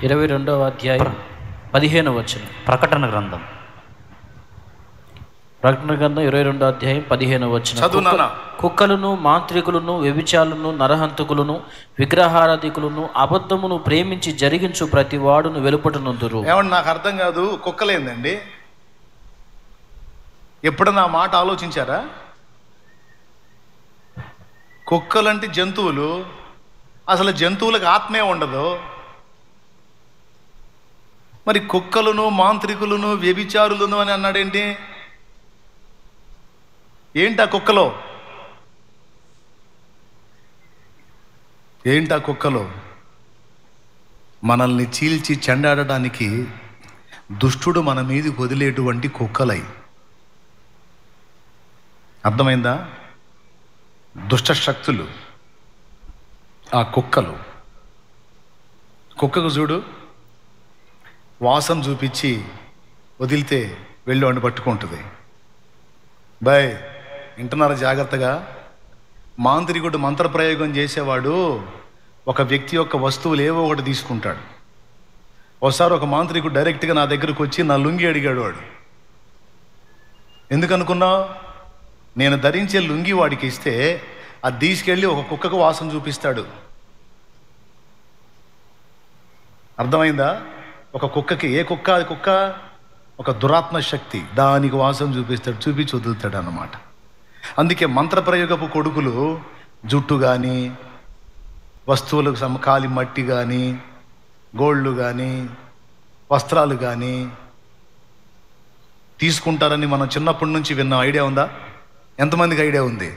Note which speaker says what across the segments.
Speaker 1: 22వ అధ్యాయం 15వ వచనం.
Speaker 2: ప్రకటన గ్రంథం
Speaker 1: 22వ అధ్యాయం 15వ వచనం. కుక్కలను, మాంత్రికులను, వ్యభిచారులను, నరహంతకులను, విగ్రహారాధికులను, అబద్ధమును ప్రేమించి జరిగించు ప్రతి వాడును వెలుపటనుందురు.
Speaker 3: ఏమంటే నాకు అర్థం కాదు, కుక్కలేందండి? ఎప్పుడన్నా ఆ మాట ఆలోచించారా? కుక్కలంటే జంతువులు, అసలు జంతువులకు ఆత్మే ఉండదు. మరి కుక్కలను, మాంత్రికులను, వ్యభిచారులను అని అన్నాడేంటి? ఏంటా కుక్కలో? ఏంటా కుక్కలో? మనల్ని చీల్చి చెండాడటానికి దుష్టుడు మన మీదకి వదిలేటువంటి కుక్కలై. అర్థమైందా? దుష్ట శక్తులు ఆ కుక్కలు. కుక్కకు చూడు, వాసన చూపించి వదిలితే వెళ్ళి వాడిని పట్టుకుంటుంది. బాయ్, వింటున్నారా జాగ్రత్తగా? మాంత్రికుడు మంత్రప్రయోగం చేసేవాడు ఒక వ్యక్తి యొక్క వస్తువులు ఏవో ఒకటి తీసుకుంటాడు. ఒకసారి ఒక మాంత్రికుడు డైరెక్ట్గా నా దగ్గరకు వచ్చి నా లుంగి అడిగాడు. వాడు ఎందుకనుకున్నావు? నేను ధరించే లుంగి వాడికి ఇస్తే అది తీసుకెళ్ళి ఒక కుక్కకు వాసన చూపిస్తాడు. అర్థమైందా? ఒక కుక్కకి, ఏ కుక్క? అది కుక్క ఒక దురాత్మ శక్తి, దానికి వాసన చూపిస్తాడు, చూపించి వదులుతాడు అన్నమాట. అందుకే మంత్రప్రయోగపు కొడుకులు జుట్టు కానీ, వస్తువులకు సమకాలి మట్టి కానీ, గోళ్ళు కానీ, వస్త్రాలు కానీ తీసుకుంటారని మనం చిన్నప్పటి నుంచి విన్న ఐడియా ఉందా? ఎంతమందికి ఐడియా ఉంది?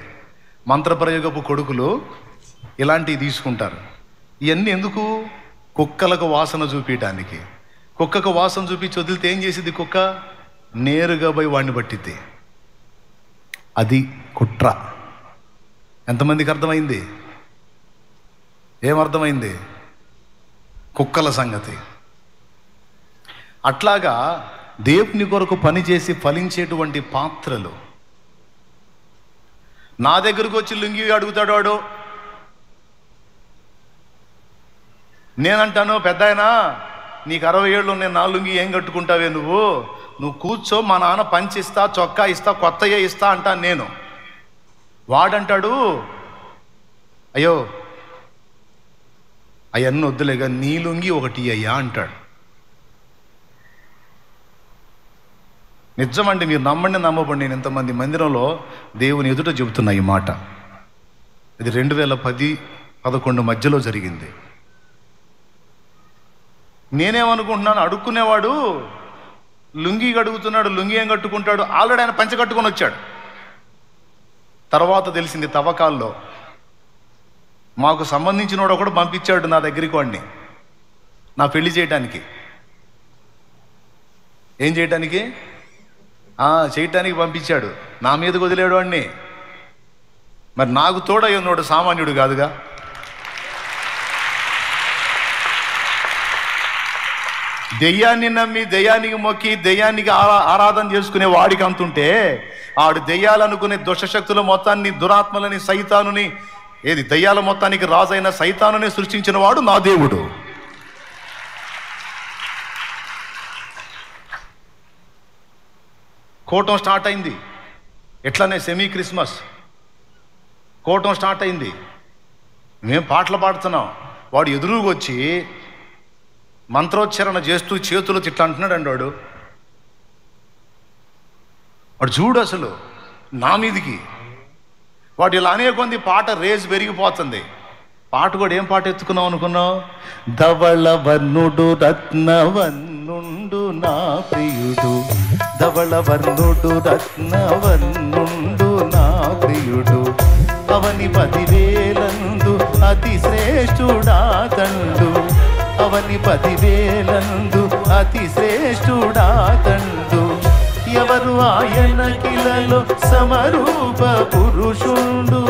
Speaker 3: మంత్రప్రయోగపు కొడుకులు ఇలాంటివి తీసుకుంటారు. ఇవన్నీ ఎందుకు? కుక్కలకు వాసన చూపించడానికి. కుక్కకు వాసన చూపించి వదిలితే ఏం చేసింది కుక్క? నేరుగా పోయి వాడిని పట్టిద్ది. అది కుట్ర. ఎంతమందికి అర్థమైంది? ఏమర్థమైంది? కుక్కల సంగతి. అట్లాగా దేవుని కొరకు పనిచేసి ఫలించేటువంటి పాత్రలు. నా దగ్గరకు వచ్చి లుంగి అడుగుతాడు వాడు. నేనంటాను, పెద్దాయనా నీకు 60 ఏళ్ళు నేను నా లుంగి ఏం కట్టుకుంటావే నువ్వు కూర్చో, మా నాన్న పంచి ఇస్తా, చొక్కా ఇస్తా, కొత్తయే ఇస్తా అంటాను నేను. వాడంటాడు, అయ్యో అవన్నీ వద్దులేగా, నీ లుంగి ఒకటి అయ్యా అంటాడు. నిజమండి, మీరు నమ్మండి నమ్మబండి, నేను ఇంతమంది మందిరంలో దేవుని ఎదుట చెబుతున్నా ఈ మాట. ఇది 2010-11 మధ్యలో జరిగింది. నేనేమనుకుంటున్నాను, అడుక్కునేవాడు లుంగి అడుగుతున్నాడు, లుంగి ఏం కట్టుకుంటాడు? ఆల్రెడీ ఆయన పంచ కట్టుకొని వచ్చాడు. తర్వాత తెలిసింది, తవ్వకాల్లో మాకు సంబంధించిన వాడు ఒకడు పంపించాడు నా దగ్గరికి వాడిని, నా పెళ్లి చేయటానికి. ఏం చేయటానికి? చేయటానికి పంపించాడు. నా మీదకి వదిలేడు వాడిని. మరి నాకు తోడై ఉన్నాడు, సామాన్యుడు కాదుగా. దెయ్యాన్ని నమ్మి, దెయ్యానికి మొక్కి, దెయ్యానికి ఆరాధన చేసుకునే వాడికి అంతుంటే, ఆడు దెయ్యాలనుకునే దుష్టశక్తుల మొత్తాన్ని, దురాత్మలని, సైతానుని, ఏది దెయ్యాల మొత్తానికి రాజైన సైతానుని సృష్టించిన వాడు నా దేవుడు. కోటం స్టార్ట్ అయింది. ఎట్లానే సెమీ క్రిస్మస్ కోటం స్టార్ట్ అయింది. మేము పాటలు పాడుతున్నాం, వాడు ఎదురుగా వచ్చి మంత్రోచ్చారణ చేస్తూ చేతులు తిట్లా అంటున్నాడు అండి. వాడు చూడు అసలు నా మీదికి. వాడు ఇలా అనే కొంది పాట రేజ్ పెరిగిపోతుంది. పాట కూడా ఏం పాట ఎత్తుకున్నావు అనుకున్నావు? ధవళ వర్ణుడు రత్నవన్నుండు నా ప్రియుడు, ధవళ వర్ణుడు రత్నవన్నుండు నా ప్రియుడు, అవని 10,000 అతి శ్రేష్ఠుడా తండు, అవని 10,000 అతి శ్రేష్ఠుడా తండు, ఎవరు ఆయన కిలలో సమరూప పురుషుండు,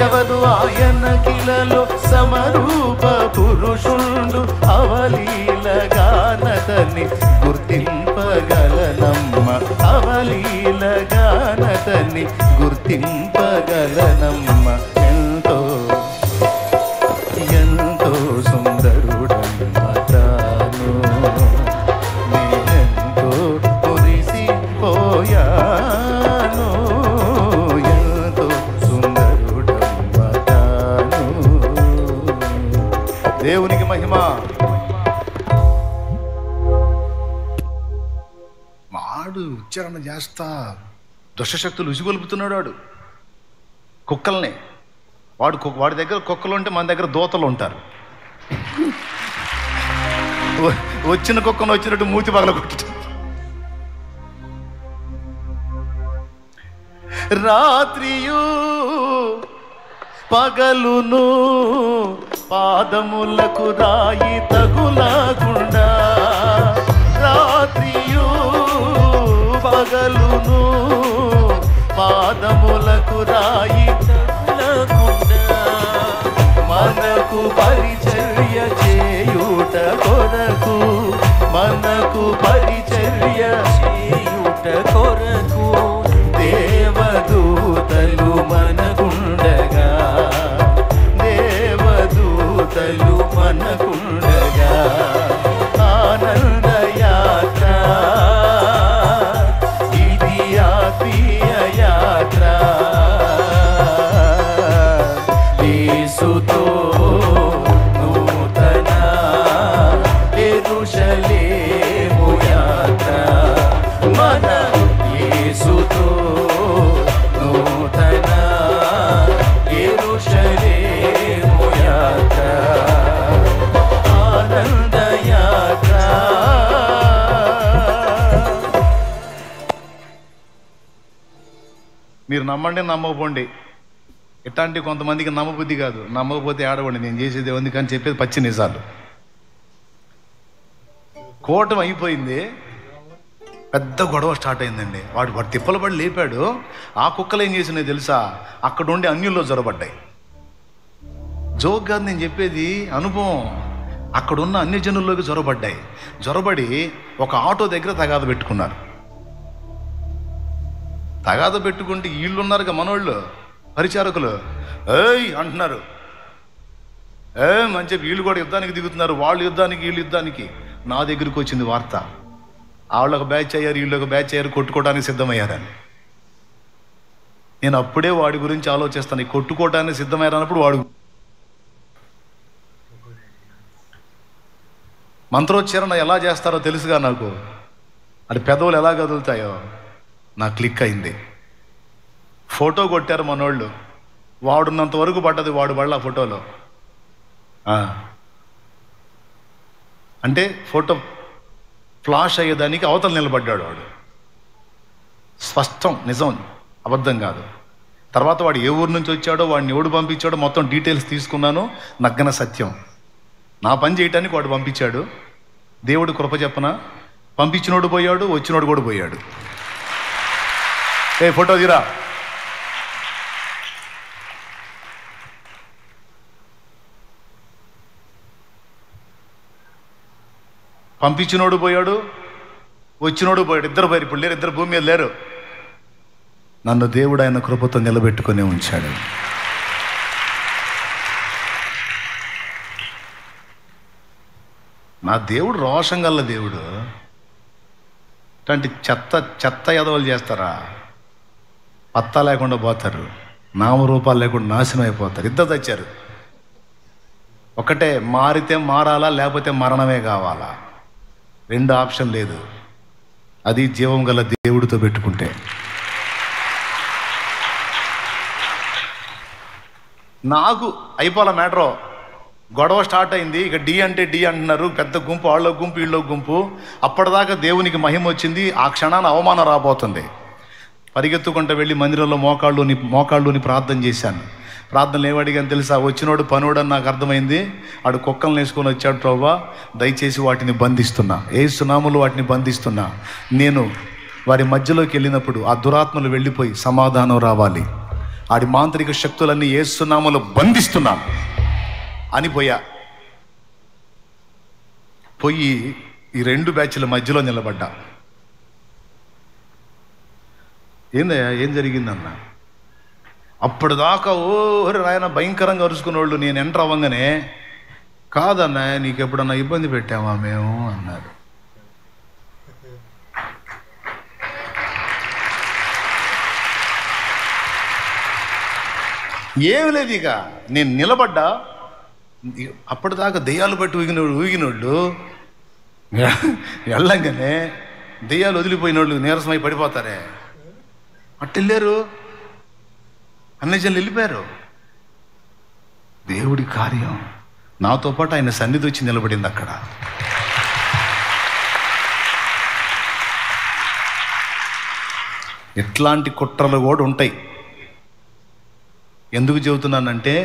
Speaker 3: ఎవరు ఆయన కిలలో సమరూప పురుషుండు, అవలీలగానతని గుర్తింపగలనమ్మ, అవలీలగాన వాడిని గుర్తింపగలనమ్మ. ఎంతో ఎంతో సుందరుడమ్మ తాను, నేనెంతో మురిసిపోయాను. ఎంతో సుందరుడమ్మ తాను. దేవునికి మహిమ. వాడు ఉచ్చారణ చేస్తా దుష్టశక్తులు ఉసిగొలుపుతున్నాడు. వాడు కుక్కల్ని, వాడి దగ్గర కుక్కలు ఉంటే మన దగ్గర దోతలు ఉంటారు. వచ్చిన కుక్కను వచ్చినట్టు మూతి పగలగొట్టు. రాత్రియు పగలును పాదములకు రాయి తగులకుండా, రాత్రియు పగలును పాదములకు రాయి తగులకుండా, మనకు పరిచర్య చేయుట కొరకు, మనకు పరిచర్య చేయుట కొరకు దేవదూతలు మనకుండగా, దేవదూతలు మనకుండగా, ఆనందయాత్ర ఇది ఆత్మీయ యాత్ర. యేసుతో నూతన యెరూషలేము యాత్ర, మన యేసుతో నూతన యెరూషలేము యాత్ర, ఆనంద యాత్ర. మీరు నమ్మండి నమ్మకపోండి, ఇట్లాంటి కొంతమందికి నమ్మబుద్ధి కాదు. నమ్మకపోతే ఆడవండి, నేను చేసేది ఏముంది కానీ చెప్పేది పచ్చి నిజాలు. కూటమి అయిపోయింది, పెద్ద గొడవ స్టార్ట్ అయిందండి. వాడు తిప్పల పడి లేపాడు. ఆ కుక్కలు ఏం చేసినాయి తెలుసా? అక్కడ ఉండి అన్యుల్లో జొరబడ్డాయి. జోక్ కాదు నేను చెప్పేది, అనుభవం. అక్కడున్న అన్య జనుల్లోకి జొరబడి ఒక ఆటో దగ్గర తగాద పెట్టుకున్నారు. తగాద పెట్టుకుంటే వీళ్ళున్నారుగా మనోళ్ళు పరిచారకులు, ఏయ్ అంటున్నారు. అని చెప్పి వీళ్ళు కూడా యుద్ధానికి దిగుతున్నారు. వాళ్ళు యుద్ధానికి, వీళ్ళు యుద్ధానికి. నా దగ్గరికి వచ్చింది వార్త, వాళ్ళొక బ్యాచ్ అయ్యారు, వీళ్ళొక బ్యాచ్ అయ్యారు, కొట్టుకోవడానికి సిద్ధమయ్యారని. నేను అప్పుడే వాడి గురించి ఆలోచిస్తాను. కొట్టుకోవడానికి సిద్ధమయ్యారన్నప్పుడు వాడు మంత్రోచ్చారణ ఎలా చేస్తారో తెలుసుగా నాకు. అది పెదవులు ఎలా కదులుతాయో నాకు క్లిక్ అయింది. ఫోటో కొట్టారు మనోళ్ళు, వాడున్నంత వరకు పడ్డది, వాడు పడలా ఫోటోలో. అంటే ఫోటో ఫ్లాష్ అయ్యేదానికి అవతల నిలబడ్డాడు వాడు. స్పష్టం, నిజం, అబద్ధం కాదు. తర్వాత వాడు ఏ ఊరు నుంచి వచ్చాడో, వాడిని ఎవడు పంపించాడో మొత్తం డీటెయిల్స్ తీసుకున్నాను. నగ్గన సత్యం. నా పని చేయటానికి వాడు పంపించాడు. దేవుడు కృప చెప్పన, పంపించినోడు పోయాడు, వచ్చినోడు కూడా పోయాడు. ఏ ఫోటో తీరా. పంపించినోడు పోయాడు, వచ్చినోడు పోయాడు. ఇద్దరు పోయారు. ఇప్పుడు లేరు, ఇద్దరు భూమి మీద లేరు. నన్ను దేవుడు ఆయన కృపతో నిలబెట్టుకుని ఉంచాడు. నా దేవుడు రోషం గల్ల దేవుడు. ఇట్లాంటి చెత్త ఎదవలు చేస్తారా? పత్తా లేకుండా పోతారు, నామరూపాలు లేకుండా నాశనం అయిపోతారు. ఇద్దరు తెచ్చారు. ఒకటే, మారితే మారాలా, లేకపోతే మరణమే కావాలా. రెండు ఆప్షన్ లేదు. అది జీవం గల దేవుడితో పెట్టుకుంటే. నాకు అయిపోలే మ్యాటరో. గొడవ స్టార్ట్ అయింది. ఇక డి అంటే డి అంటున్నారు. పెద్ద గుంపు, వాళ్ళ గుంపు, వీళ్ళ గుంపు. అప్పటిదాకా దేవునికి మహిమ వచ్చింది. ఆ క్షణాన అవమానం రాబోతుంది. పరిగెత్తుకుంటూ వెళ్ళి మందిరంలో మోకాళ్ళుని ప్రార్థన చేశాను. ప్రార్థనలు ఏమడిగాను తెలుసా? వచ్చినోడు పనోడు అని నాకు అర్థమైంది. ఆడు కుక్కలను వేసుకొని వచ్చాడు. ప్రభువా, దయచేసి వాటిని బంధిస్తున్నా, యేసు నామములో వాటిని బంధిస్తున్నా. నేను వారి మధ్యలోకి వెళ్ళినప్పుడు ఆ దురాత్మలు వెళ్ళిపోయి సమాధానం రావాలి. ఆడి మాంత్రిక శక్తులన్నీ యేసు నామములో బంధిస్తున్నాను అని పోయి ఈ రెండు బ్యాచ్ల మధ్యలో నిలబడ్డా. ఏందయ్యా ఏం జరిగిందన్న? అప్పటిదాకా ఓరి నాయన భయంకరంగా అరుచుకునేవాళ్ళు నేను ఎంటర్ అవ్వగానే, కాదన్నా నీకు ఎప్పుడన్నా ఇబ్బంది పెట్టామా మేము అన్నారు. ఏమి లేదు, ఇక నేను నిలబడ్డా. అప్పటిదాకా దెయ్యాలు బట్టి ఊగినోళ్ళు వెళ్ళంగానే దెయ్యాలు వదిలిపోయినోళ్ళు నీరసమై పడిపోతారే, అట్టు వెళ్ళారు. అన్ని జనులు వెళ్ళిపోయారు. దేవుడి కార్యం నాతో పాటు ఆయన సన్నిధి వచ్చి నిలబడింది అక్కడ. ఇట్లాంటి కుట్రలు కూడా ఉంటాయి. ఎందుకు చెబుతున్నానంటే,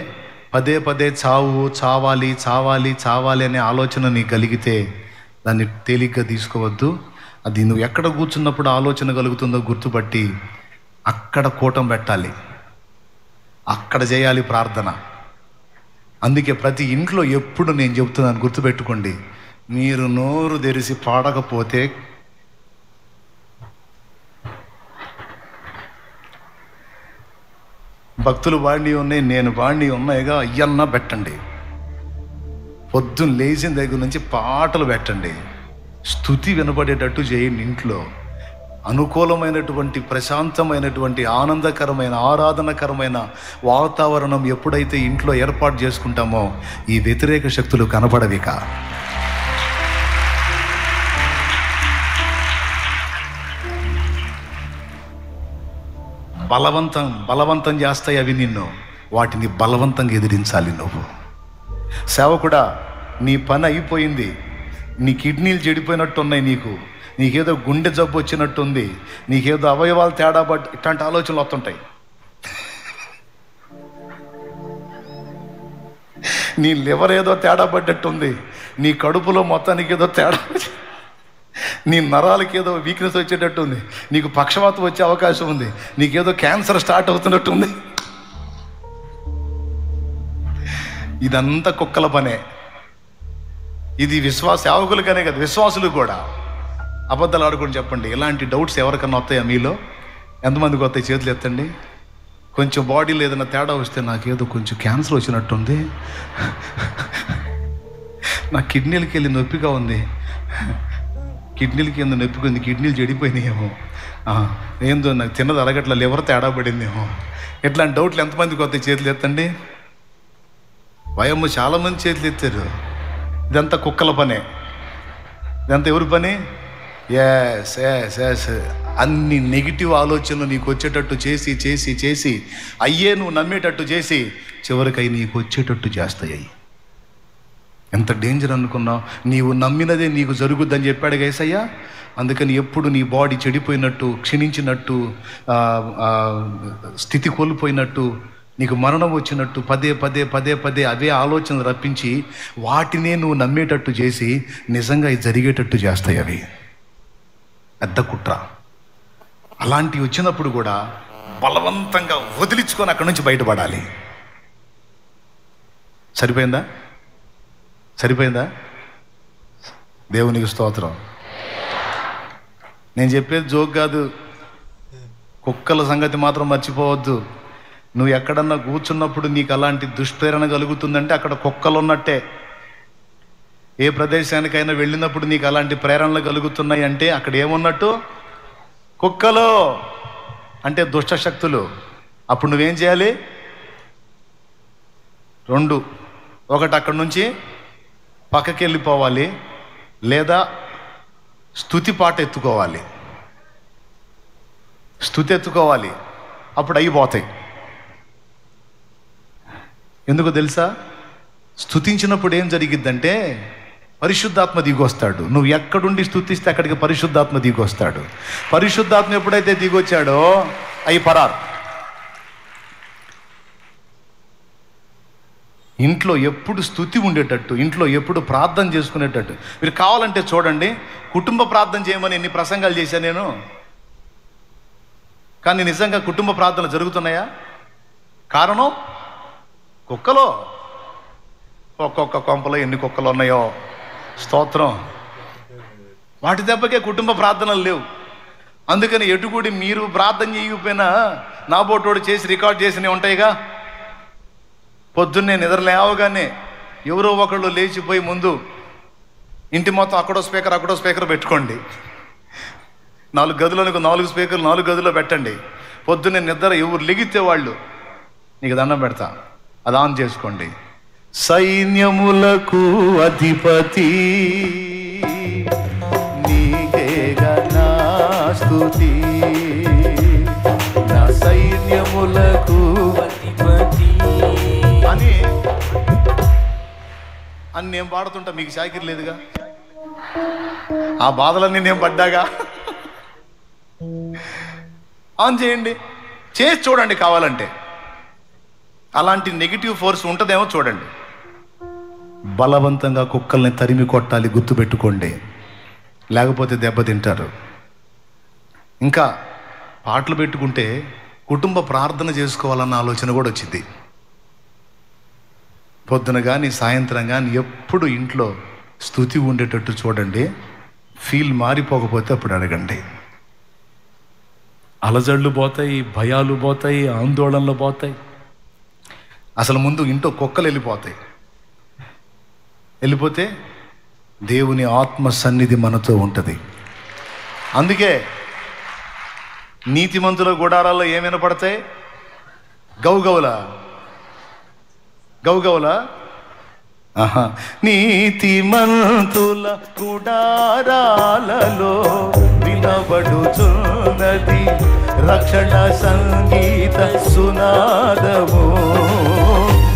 Speaker 3: పదే పదే చావాలి చావాలి చావాలి అనే ఆలోచన నీకు కలిగితే దాన్ని తేలిగ్గా తీసుకోవద్దు. అది నువ్వు ఎక్కడ కూర్చున్నప్పుడు ఆలోచన కలుగుతుందో గుర్తుపట్టి అక్కడ కూటం పెట్టాలి, అక్కడ చేయాలి ప్రార్థన. అందుకే ప్రతి ఇంట్లో ఎప్పుడు నేను చెబుతున్నాను, గుర్తుపెట్టుకోండి, మీరు నోరు తెరిచి పాడకపోతే భక్తులు బాండి ఉన్నాయి, నేను బాండి ఉన్నాయిగా అయ్యన్నా పెట్టండి. పొద్దున్న లేచిన దగ్గర నుంచి పాటలు పెట్టండి, స్తుతి వినపడేటట్టు చేయండి. ఇంట్లో అనుకూలమైనటువంటి ప్రశాంతమైనటువంటి ఆనందకరమైన ఆరాధనకరమైన వాతావరణం ఎప్పుడైతే ఇంట్లో ఏర్పాటు చేసుకుంటామో ఈ వ్యతిరేక శక్తులు కనపడవిక. బలవంతం చేస్తాయి అవి నిన్ను, వాటిని బలవంతంగా ఎదిరించాలి నువ్వు. సేవకుడా, నీ పని అయిపోయింది, నీ కిడ్నీలు చెడిపోయినట్టున్నాయి, నీకేదో గుండె జబ్బు వచ్చినట్టుంది, నీకేదో అవయవాలు తేడా బట్టి ఇట్లాంటి ఆలోచనలు వస్తుంటాయి. నీ లివర్ ఏదో తేడా పడ్డట్టుంది, నీ కడుపులో మొత్తానికి ఏదో తేడా, నీ నరాలకి ఏదో వీక్నెస్ వచ్చేటట్టు ఉంది, నీకు పక్షవాతం వచ్చే అవకాశం ఉంది, నీకేదో క్యాన్సర్ స్టార్ట్ అవుతున్నట్టుంది. ఇదంతా కుక్కల పనే. ఇది సేవకులకనే కదా, విశ్వాసులు కూడా. అబద్ధాలు ఆడుకొని చెప్పండి, ఇలాంటి డౌట్స్ ఎవరికన్నా వస్తాయా మీలో? ఎంతమందికి వస్తాయి? చేతులు ఎత్తండి. కొంచెం బాడీలో ఏదైనా తేడా వస్తే, నాకేదో కొంచెం క్యాన్సర్ వచ్చినట్టుంది, నా కిడ్నీలకి వెళ్ళి నొప్పిగా ఉంది, కిడ్నీలకి ఎందుకు నొప్పిగా ఉంది, కిడ్నీలు చెడిపోయినాయేమో, ఏందో నాకు తిన్నది అరగట్ల లివర్ తేడా పడిందేమో, ఇట్లాంటి డౌట్లు ఎంతమందికి వస్తాయి? చేతులు ఎత్తండి. భయము చాలామంది చేతులు ఎత్తారు. ఇదంతా కుక్కల పనే. ఇదంతా ఎవరి పని? ఎస్ అన్ని నెగిటివ్ ఆలోచనలు నీకు వచ్చేటట్టు చేసి చేసి చేసి అయ్యే నువ్వు నమ్మేటట్టు చేసి చివరికి అవి నీకు వచ్చేటట్టు చేస్తాయి. ఎంత డేంజర్ అనుకున్నావు? నీవు నమ్మినదే నీకు జరుగుద్దని చెప్పాడు యేసయ్య. అందుకని ఎప్పుడు నీ బాడీ చెడిపోయినట్టు, క్షీణించినట్టు, స్థితి కోల్పోయినట్టు, నీకు మరణం వచ్చినట్టు పదే పదే పదే పదే అవే ఆలోచనలు రప్పించి వాటినే నువ్వు నమ్మేటట్టు చేసి నిజంగా ఇది జరిగేటట్టు చేస్తాయి. అవి పెద్ద కుట్ర. అలాంటివి వచ్చినప్పుడు కూడా బలవంతంగా వదిలించుకొని అక్కడి నుంచి బయటపడాలి. సరిపోయిందా? దేవునికి స్తోత్రం. నేను చెప్పేది జోక్ కాదు. కుక్కల సంగతి మాత్రం మర్చిపోవద్దు. నువ్వు ఎక్కడన్నా కూర్చున్నప్పుడు నీకు అలాంటి దుష్ప్రేరణ కలుగుతుందంటే అక్కడ కుక్కలు ఉన్నట్టే. ఏ ప్రదేశానికైనా వెళ్ళినప్పుడు నీకు అలాంటి ప్రేరణలు కలుగుతున్నాయి అంటే అక్కడ ఏమున్నట్టు? కుక్కలు అంటే దుష్ట శక్తులు. అప్పుడు నువ్వేం చేయాలి? 2, ఒకటి అక్కడి నుంచి పక్కకి వెళ్ళిపోవాలి, లేదా స్తుతి పాట ఎత్తుకోవాలి. అప్పుడు అయిపోతాయి. ఎందుకు తెలుసా? స్తుతించినప్పుడు ఏం జరిగిద్దంటే పరిశుద్ధాత్మ దిగొస్తాడు. నువ్వు ఎక్కడుండి స్తుతిస్తే అక్కడికి పరిశుద్ధాత్మ దిగొస్తాడు. పరిశుద్ధాత్మ ఎప్పుడైతే దిగొచ్చాడో అవి పరారు. ఇంట్లో ఎప్పుడు స్తుతి ఉండేటట్టు, ఇంట్లో ఎప్పుడు ప్రార్థన చేసుకునేటట్టు. మీరు కావాలంటే చూడండి, కుటుంబ ప్రార్థన చేయమని ఎన్ని ప్రసంగాలు చేశాను నేను. కానీ నిజంగా కుటుంబ ప్రార్థనలు జరుగుతున్నాయా? కారణం కుక్కలో. ఒక్కొక్క కొంపలో ఎన్ని కుక్కలు ఉన్నాయో, స్తోత్రం. వాటి దెబ్బకే కుటుంబ ప్రార్థనలు లేవు. అందుకని ఎటుకుడి మీరు ప్రార్థన చేయకపోయినా నా బోటోడు చేసి రికార్డ్ చేసినవి ఉంటాయిగా. పొద్దున్నే నిద్ర లేవగానే ఎవరో ఒకళ్ళు లేచిపోయి ముందు ఇంటి మొత్తం అక్కడో స్పీకర్ పెట్టుకోండి. 4 గదులకు 4 స్పీకర్లు 4 గదుల్లో పెట్టండి. పొద్దున్నే నిద్ర ఎవరు లెగితే వాళ్ళు నీకు దండం పెడతా, అది ఆన్ చేసుకోండి. సైన్యములకు అధిపతి నీకేగా నా స్తుతి, నా సైన్యములకు అధిపతి అని నేను పాడుతుంటా. మీకు షాకిర్ లేదుగా, ఆ బాధలన్నీ నేను పడ్డాగా. ఆన్ చేయండి, చేసి చూడండి. కావాలంటే అలాంటి నెగిటివ్ ఫోర్స్ ఉంటుందేమో చూడండి. బలవంతంగా కుక్కల్ని తరిమి కొట్టాలి, గుర్తుపెట్టుకోండి, లేకపోతే దెబ్బతింటారు. ఇంకా పాటలు పెట్టుకుంటే కుటుంబ ప్రార్థన చేసుకోవాలన్న ఆలోచన కూడా వచ్చింది. పొద్దున కానీ సాయంత్రం కానీ ఎప్పుడు ఇంట్లో స్తుతి ఉండేటట్టు చూడండి. ఫీల్ మారిపోకపోతే అప్పుడు అడగండి. అలజడులు పోతాయి, భయాలు పోతాయి, ఆందోళనలు పోతాయి. అసలు ముందు ఇంట్లో కుక్కలు వెళ్ళిపోతే దేవుని ఆత్మ సన్నిధి మనతో ఉంటుంది. అందుకే నీతిమంతుల గుడారాల్లో ఏమైనా పడతాయి? గౌగౌల నీతిమంతుల గుడారాలలో వినబడుచున్నది రక్షణ సంగీత సునాదము.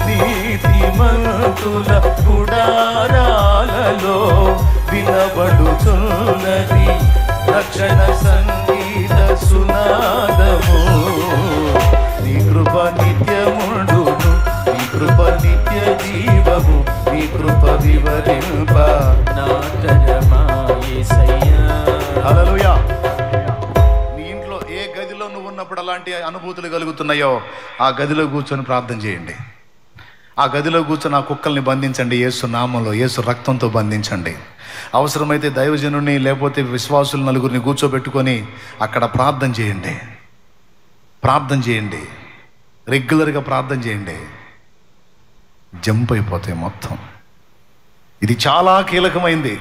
Speaker 3: నీతిమంతుల గుడారాలలో వినబడుచున్నది రక్షణ సంగీత సునాదము. నీ కృప నిత్యముండును, నీ కృప నిత్య జీవము, నీ కృప వివరింప నా తరమా యేసయ్యా. హల్లెలూయా. నీ ఇంట్లో ఏ గదిలో నువ్వు ఉన్నప్పుడు అలాంటి అనుభూతులు కలుగుతున్నాయో ఆ గదిలో కూర్చొని ప్రార్థన చేయండి. ఆ గదిలో కూర్చొని ఆ కుక్కల్ని బంధించండి. యేసు నామంలో, యేసు రక్తంతో బంధించండి. అవసరమైతే దైవజనుని లేకపోతే విశ్వాసులు నలుగురిని కూర్చోబెట్టుకొని అక్కడ ప్రార్థన చేయండి. రెగ్యులర్గా ప్రార్థన చేయండి. జంప్ అయిపోతాయి మొత్తం. ఇది చాలా కీలకమైంది.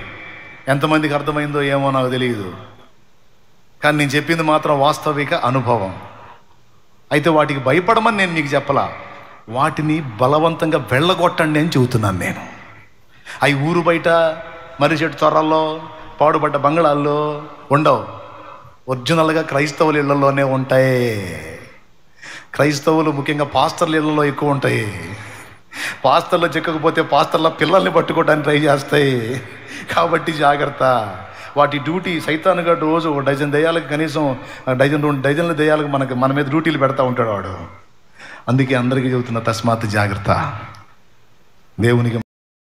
Speaker 3: ఎంతమందికి అర్థమైందో ఏమో నాకు తెలియదు, కానీ నేను చెప్పింది మాత్రం వాస్తవిక అనుభవం. అయితే వాటికి భయపడమని నేను మీకు చెప్పలా, వాటిని బలవంతంగా వెళ్ళగొట్టండి అని చెబుతున్నాను నేను. అవి ఊరు బయట మర్రి చెట్టు త్వరల్లో పాడుపడ్డ బంగ్లాల్లో ఉండవు. ఒరిజినల్గా క్రైస్తవుల ఇళ్లలోనే ఉంటాయి. క్రైస్తవులు ముఖ్యంగా పాస్టర్ల ఇళ్లలో ఎక్కువ ఉంటాయి. పాస్టర్లో చిక్కకపోతే పాస్టర్ల పిల్లల్ని పట్టుకోవడానికి ట్రై చేస్తాయి. కాబట్టి జాగ్రత్త. వాటి డ్యూటీ సైతానుగా రోజు 1 డజన్ దయ్యాలకు కనీసం 2 డజన్ల దయ్యాలకు మన మీద డ్యూటీలు పెడతా ఉంటాడు వాడు. అందుకే అందరికీ చెబుతున్న తస్మాత్ జాగ్రత్త. దేవునికి